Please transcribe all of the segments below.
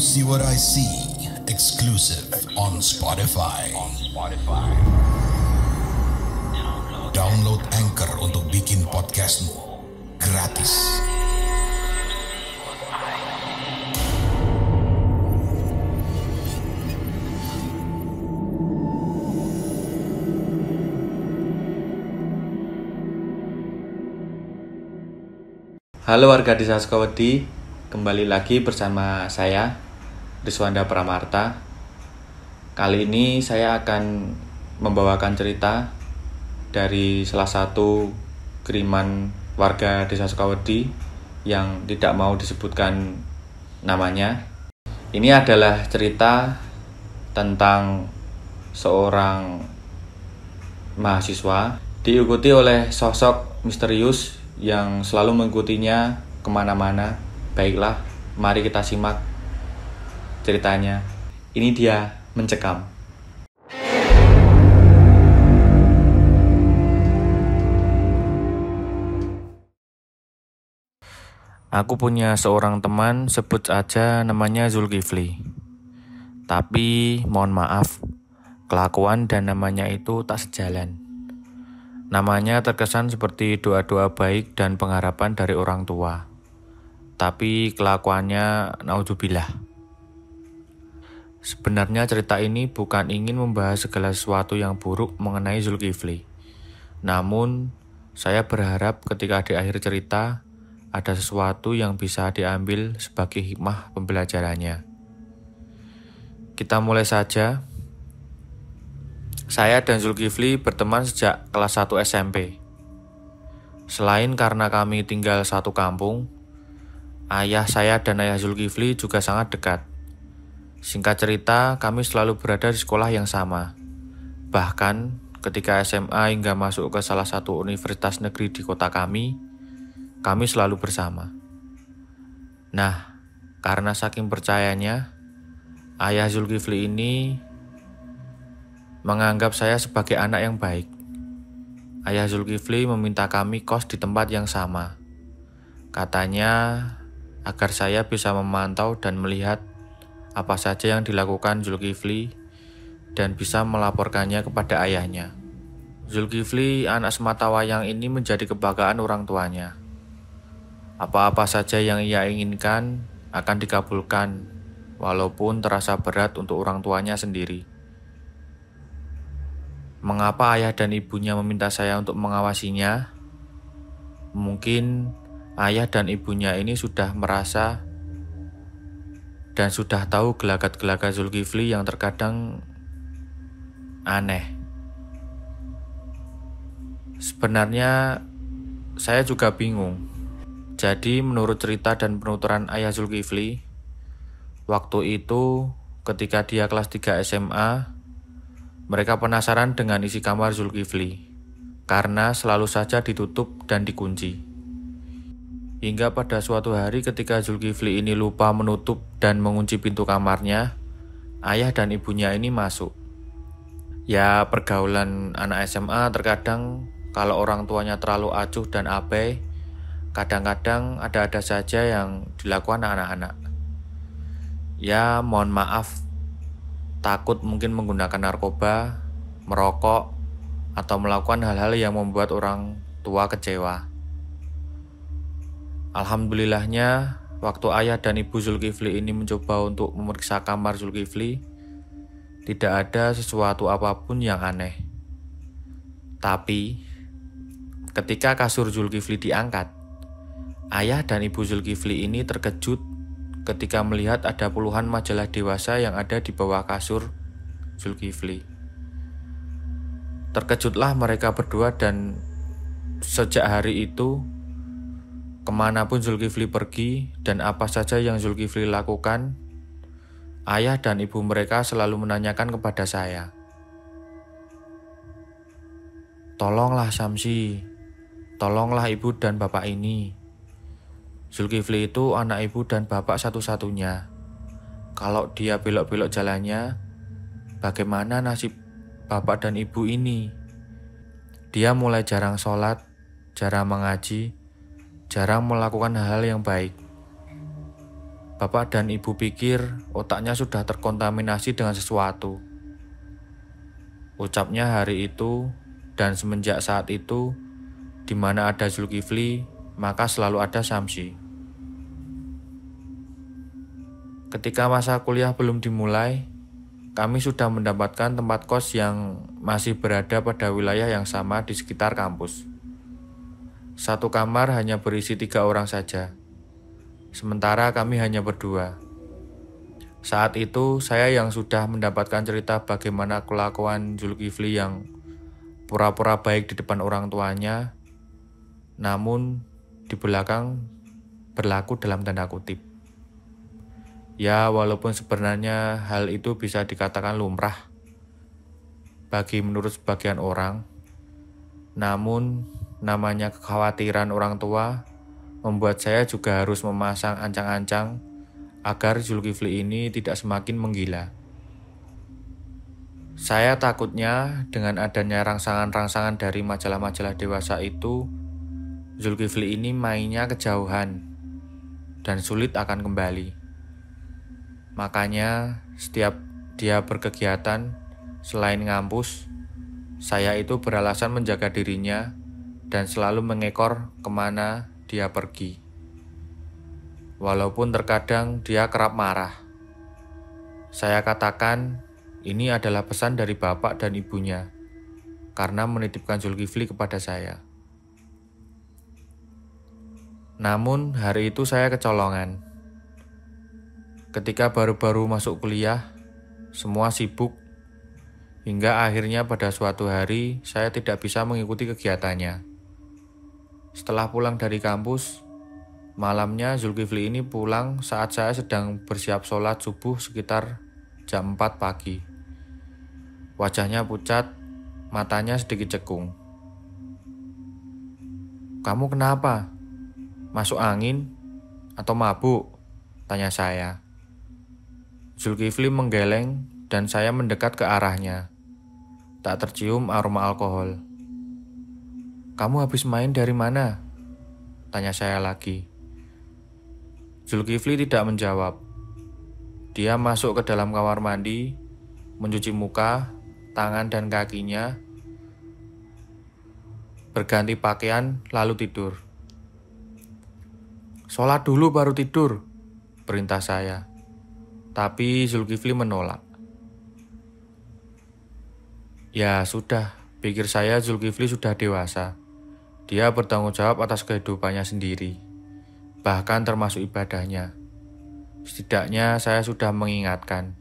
See What I See, exclusive on Spotify. Download Anchor untuk bikin podcastmu gratis. Halo warga Desa Sukawedi, kembali lagi bersama saya, Riswanda Pramarta. Kali ini saya akan membawakan cerita dari salah satu kiriman warga Desa Sukawedi yang tidak mau disebutkan namanya. Ini adalah cerita tentang seorang mahasiswa diikuti oleh sosok misterius yang selalu mengikutinya kemana-mana. Baiklah, mari kita simak ceritanya. Ini dia Mencekam. Aku punya seorang teman, sebut saja namanya Zulkifli. Tapi mohon maaf, kelakuan dan namanya itu tak sejalan. Namanya terkesan seperti doa-doa baik dan pengharapan dari orang tua. Tapi kelakuannya naudzubillah. Sebenarnya cerita ini bukan ingin membahas segala sesuatu yang buruk mengenai Zulkifli. Namun, saya berharap ketika di akhir cerita ada sesuatu yang bisa diambil sebagai hikmah pembelajarannya. Kita mulai saja. Saya dan Zulkifli berteman sejak kelas 1 SMP. Selain karena kami tinggal satu kampung, ayah saya dan ayah Zulkifli juga sangat dekat. Singkat cerita, kami selalu berada di sekolah yang sama. Bahkan ketika SMA hingga masuk ke salah satu universitas negeri di kota kami selalu bersama. Nah, karena saking percayanya, ayah Zulkifli ini menganggap saya sebagai anak yang baik. Ayah Zulkifli meminta kami kos di tempat yang sama. Katanya agar saya bisa memantau dan melihat apa saja yang dilakukan Zulkifli dan bisa melaporkannya kepada ayahnya. Zulkifli, anak sematawayang ini, menjadi kebanggaan orang tuanya. Apa-apa saja yang ia inginkan akan dikabulkan, walaupun terasa berat untuk orang tuanya sendiri. Mengapa ayah dan ibunya meminta saya untuk mengawasinya? Mungkin ayah dan ibunya ini sudah merasa dan sudah tahu gelagat-gelagat Zulkifli yang terkadang aneh. Sebenarnya saya juga bingung. Jadi menurut cerita dan penuturan ayah Zulkifli, waktu itu ketika dia kelas 3 SMA, mereka penasaran dengan isi kamar Zulkifli, karena selalu saja ditutup dan dikunci. Hingga pada suatu hari ketika Zulkifli ini lupa menutup dan mengunci pintu kamarnya, ayah dan ibunya ini masuk. Ya, pergaulan anak SMA terkadang kalau orang tuanya terlalu acuh dan abai, kadang-kadang ada-ada saja yang dilakukan anak-anak. Ya, mohon maaf, takut mungkin menggunakan narkoba, merokok, atau melakukan hal-hal yang membuat orang tua kecewa. Alhamdulillahnya, waktu ayah dan ibu Zulkifli ini mencoba untuk memeriksa kamar Zulkifli, tidak ada sesuatu apapun yang aneh. Tapi, ketika kasur Zulkifli diangkat, ayah dan ibu Zulkifli ini terkejut ketika melihat ada puluhan majalah dewasa yang ada di bawah kasur Zulkifli. Terkejutlah mereka berdua dan sejak hari itu, kemanapun Zulkifli pergi dan apa saja yang Zulkifli lakukan, ayah dan ibu mereka selalu menanyakan kepada saya, "Tolonglah Samsi, tolonglah ibu dan bapak ini. Zulkifli itu anak ibu dan bapak satu-satunya. Kalau dia belok-belok jalannya, bagaimana nasib bapak dan ibu ini? Dia mulai jarang sholat, jarang mengaji, jarang melakukan hal yang baik. Bapak dan Ibu pikir otaknya sudah terkontaminasi dengan sesuatu. Ucapnya hari itu dan semenjak saat itu, di mana ada Zulkifli, maka selalu ada Samsi. Ketika masa kuliah belum dimulai, kami sudah mendapatkan tempat kos yang masih berada pada wilayah yang sama di sekitar kampus. Satu kamar hanya berisi 3 orang saja, sementara kami hanya berdua. Saat itu, saya yang sudah mendapatkan cerita bagaimana kelakuan Zulkifli yang pura-pura baik di depan orang tuanya, namun di belakang berlaku dalam tanda kutip. Ya, walaupun sebenarnya hal itu bisa dikatakan lumrah menurut sebagian orang, namun namanya kekhawatiran orang tua membuat saya juga harus memasang ancang-ancang agar Zulkifli ini tidak semakin menggila. Saya takutnya dengan adanya rangsangan-rangsangan dari majalah-majalah dewasa itu, Zulkifli ini mainnya kejauhan dan sulit akan kembali. Makanya setiap dia berkegiatan selain ngampus, saya itu beralasan menjaga dirinya dan selalu mengekor kemana dia pergi. Walaupun terkadang dia kerap marah. Saya katakan ini adalah pesan dari bapak dan ibunya karena menitipkan Zulkifli kepada saya. Namun hari itu saya kecolongan. Ketika baru-baru masuk kuliah, semua sibuk, hingga akhirnya pada suatu hari saya tidak bisa mengikuti kegiatannya. Setelah pulang dari kampus, malamnya Zulkifli ini pulang saat saya sedang bersiap sholat subuh sekitar jam 4 pagi. Wajahnya pucat, matanya sedikit cekung. "Kamu kenapa? Masuk angin atau mabuk?" tanya saya. Zulkifli menggeleng dan saya mendekat ke arahnya. Tak tercium aroma alkohol. "Kamu habis main dari mana?" tanya saya lagi. Zulkifli tidak menjawab. Dia masuk ke dalam kamar mandi, mencuci muka, tangan dan kakinya, berganti pakaian lalu tidur. "Sholat dulu baru tidur," perintah saya. Tapi Zulkifli menolak. Ya sudah, pikir saya Zulkifli sudah dewasa. Dia bertanggung jawab atas kehidupannya sendiri, bahkan termasuk ibadahnya. Setidaknya saya sudah mengingatkan.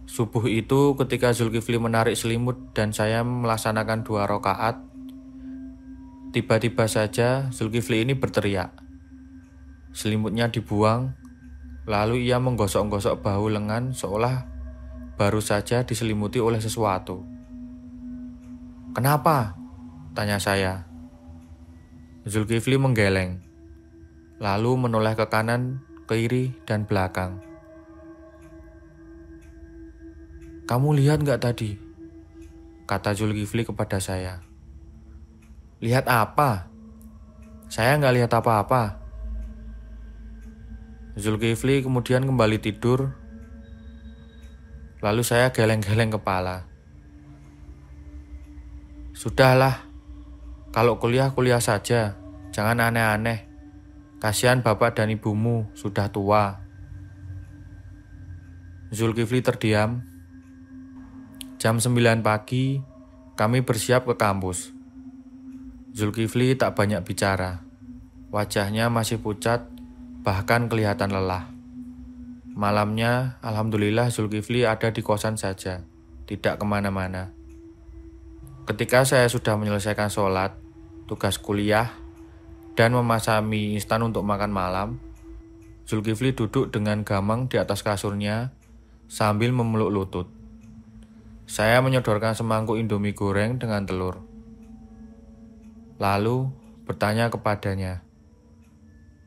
Subuh itu ketika Zulkifli menarik selimut dan saya melaksanakan 2 rakaat, tiba-tiba saja Zulkifli ini berteriak. Selimutnya dibuang, lalu ia menggosok-gosok bahu lengan seolah baru saja diselimuti oleh sesuatu. "Kenapa?" tanya saya. Zulkifli menggeleng, lalu menoleh ke kanan, kiri, dan belakang. "Kamu lihat nggak tadi?" kata Zulkifli kepada saya. "Lihat apa?" "Saya nggak lihat apa-apa." Zulkifli kemudian kembali tidur, lalu saya geleng-geleng kepala. "Sudahlah, kalau kuliah saja, jangan aneh-aneh. Kasihan bapak dan ibumu, sudah tua." Zulkifli terdiam. Jam 9 pagi, kami bersiap ke kampus. Zulkifli tak banyak bicara. Wajahnya masih pucat, bahkan kelihatan lelah. Malamnya, alhamdulillah Zulkifli ada di kosan saja, tidak kemana-mana. Ketika saya sudah menyelesaikan sholat, tugas kuliah, dan memasak mie instan untuk makan malam, Zulkifli duduk dengan gamang di atas kasurnya sambil memeluk lutut. Saya menyodorkan semangkuk Indomie goreng dengan telur. Lalu bertanya kepadanya,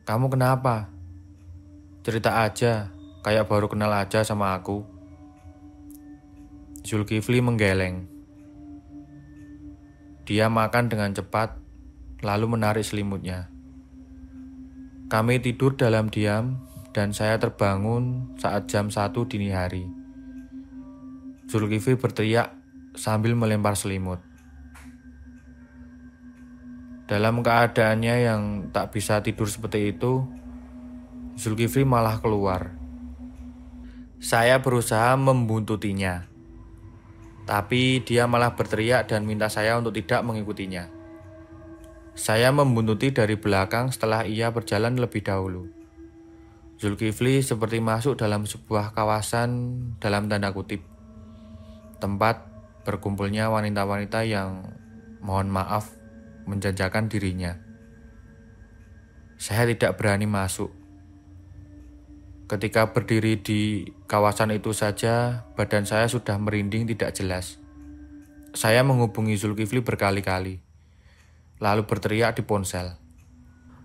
"Kamu kenapa? Cerita aja, kayak baru kenal aja sama aku." Zulkifli menggeleng. Dia makan dengan cepat, lalu menarik selimutnya. Kami tidur dalam diam dan saya terbangun saat jam 1 dini hari. Zulkifli berteriak sambil melempar selimut. Dalam keadaannya yang tak bisa tidur seperti itu, Zulkifli malah keluar. Saya berusaha membuntutinya, tapi dia malah berteriak dan minta saya untuk tidak mengikutinya. Saya membuntuti dari belakang setelah ia berjalan lebih dahulu. Zulkifli seperti masuk dalam sebuah kawasan dalam tanda kutip, tempat berkumpulnya wanita-wanita yang mohon maaf menjajakan dirinya. Saya tidak berani masuk. Ketika berdiri di kawasan itu saja, badan saya sudah merinding tidak jelas. Saya menghubungi Zulkifli berkali-kali, lalu berteriak di ponsel.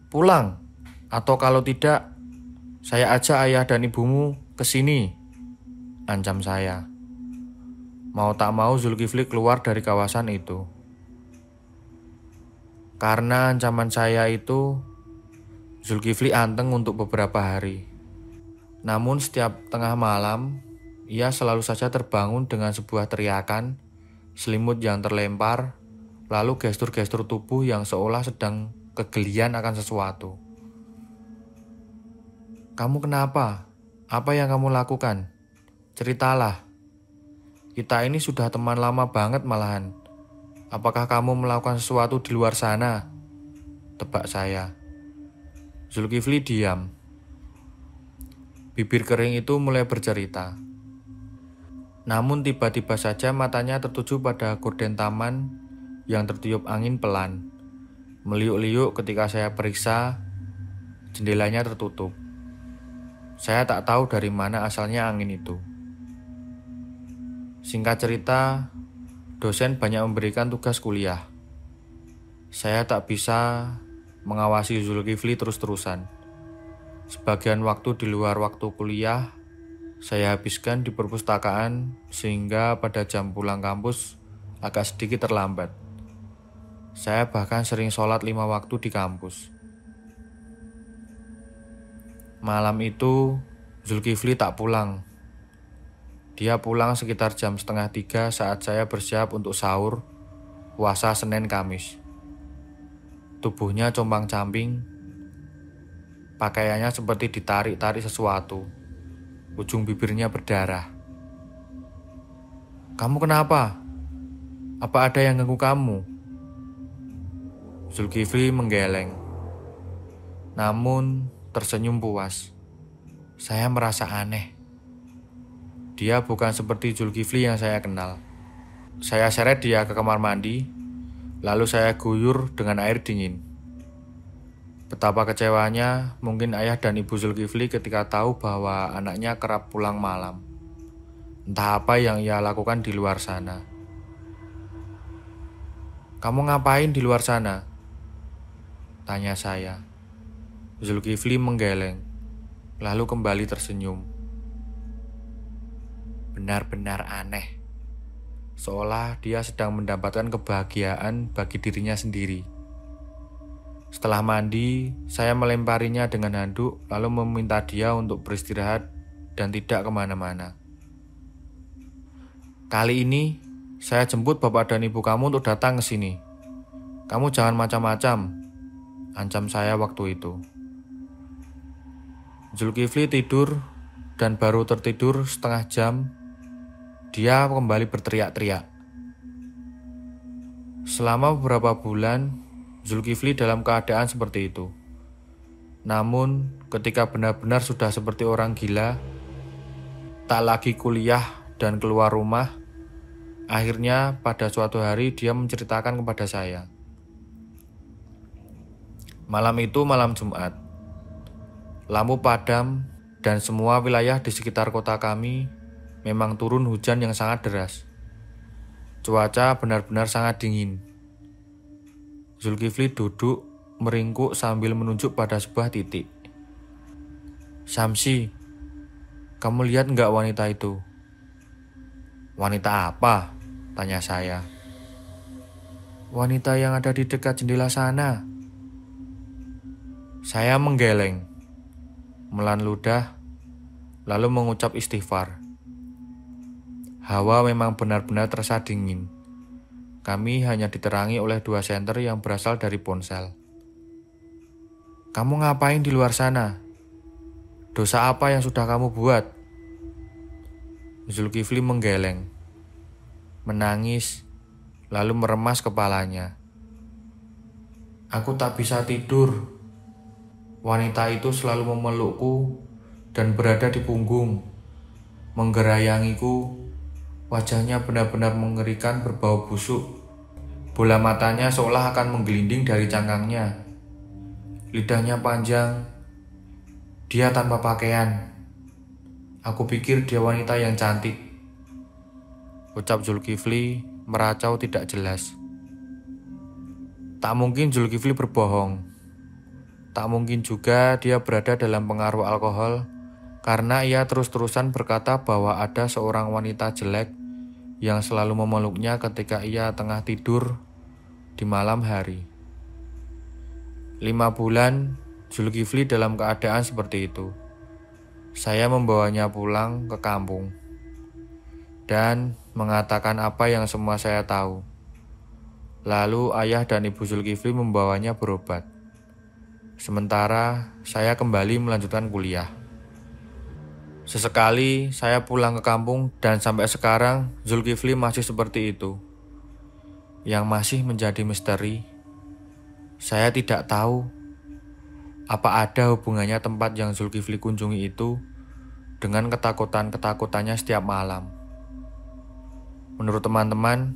"Pulang, atau kalau tidak, saya ajak ayah dan ibumu ke sini," ancam saya. Mau tak mau Zulkifli keluar dari kawasan itu. Karena ancaman saya itu, Zulkifli anteng untuk beberapa hari. Namun setiap tengah malam, ia selalu saja terbangun dengan sebuah teriakan, selimut yang terlempar, lalu gestur-gestur tubuh yang seolah sedang kegelian akan sesuatu. "Kamu kenapa? Apa yang kamu lakukan? Ceritalah. Kita ini sudah teman lama banget malahan. Apakah kamu melakukan sesuatu di luar sana?" tebak saya. Zulkifli diam. Bibir kering itu mulai bercerita. Namun tiba-tiba saja matanya tertuju pada gorden taman yang tertiup angin pelan. Meliuk-liuk ketika saya periksa, jendelanya tertutup. Saya tak tahu dari mana asalnya angin itu. Singkat cerita, dosen banyak memberikan tugas kuliah. Saya tak bisa mengawasi Zulkifli terus-terusan. Sebagian waktu di luar waktu kuliah, saya habiskan di perpustakaan sehingga pada jam pulang kampus agak sedikit terlambat. Saya bahkan sering sholat 5 waktu di kampus. Malam itu, Zulkifli tak pulang. Dia pulang sekitar jam 2:30 saat saya bersiap untuk sahur, puasa Senin Kamis. Tubuhnya compang-camping, pakaiannya seperti ditarik-tarik sesuatu. Ujung bibirnya berdarah. "Kamu kenapa? Apa ada yang ganggu kamu?" Zulkifli menggeleng, namun tersenyum puas. Saya merasa aneh. Dia bukan seperti Zulkifli yang saya kenal. Saya seret dia ke kamar mandi, lalu saya guyur dengan air dingin. Betapa kecewanya mungkin ayah dan ibu Zulkifli ketika tahu bahwa anaknya kerap pulang malam. Entah apa yang ia lakukan di luar sana. "Kamu ngapain di luar sana?" tanya saya. Zulkifli menggeleng, lalu kembali tersenyum. Benar-benar aneh. Seolah dia sedang mendapatkan kebahagiaan bagi dirinya sendiri. Setelah mandi, saya melemparinya dengan handuk lalu meminta dia untuk beristirahat dan tidak kemana-mana. "Kali ini, saya jemput bapak dan ibu kamu untuk datang ke sini. Kamu jangan macam-macam," ancam saya waktu itu. Zulkifli tidur dan baru tertidur setengah jam, dia kembali berteriak-teriak. Selama beberapa bulan, Zulkifli dalam keadaan seperti itu. Namun, ketika benar-benar sudah seperti orang gila, tak lagi kuliah dan keluar rumah, akhirnya pada suatu hari dia menceritakan kepada saya. Malam itu malam Jumat. Lampu padam dan semua wilayah di sekitar kota kami memang turun hujan yang sangat deras. Cuaca benar-benar sangat dingin. Zulkifli duduk, meringkuk sambil menunjuk pada sebuah titik. "Samsi, kamu lihat nggak wanita itu?" "Wanita apa?" tanya saya. "Wanita yang ada di dekat jendela sana." Saya menggeleng, melan ludah, lalu mengucap istighfar. Hawa memang benar-benar terasa dingin. Kami hanya diterangi oleh 2 senter yang berasal dari ponsel. "Kamu ngapain di luar sana? Dosa apa yang sudah kamu buat?" Zulkifli menggeleng, menangis, lalu meremas kepalanya. "Aku tak bisa tidur. Wanita itu selalu memelukku dan berada di punggung, menggerayangiku. Wajahnya benar-benar mengerikan, berbau busuk. Bola matanya seolah akan menggelinding dari cangkangnya. Lidahnya panjang. Dia tanpa pakaian. Aku pikir dia wanita yang cantik," ucap Zulkifli meracau tidak jelas. Tak mungkin Zulkifli berbohong. Tak mungkin juga dia berada dalam pengaruh alkohol karena ia terus-terusan berkata bahwa ada seorang wanita jelek yang selalu memeluknya ketika ia tengah tidur di malam hari. 5 bulan Zulkifli dalam keadaan seperti itu. Saya membawanya pulang ke kampung dan mengatakan apa yang semua saya tahu. Lalu ayah dan ibu Zulkifli membawanya berobat. Sementara saya kembali melanjutkan kuliah. Sesekali saya pulang ke kampung dan sampai sekarang Zulkifli masih seperti itu. Yang masih menjadi misteri, saya tidak tahu apa ada hubungannya tempat yang Zulkifli kunjungi itu dengan ketakutan-ketakutannya setiap malam. Menurut teman-teman,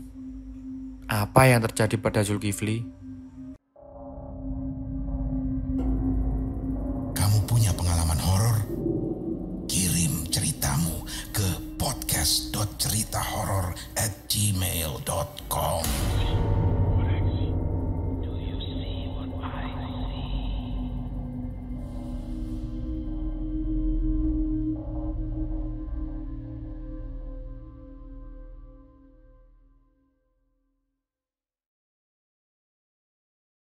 apa yang terjadi pada Zulkifli? Kamu punya pengalaman horor? Kirim ceritamu ke podcast.ceritahoror@gmail.com.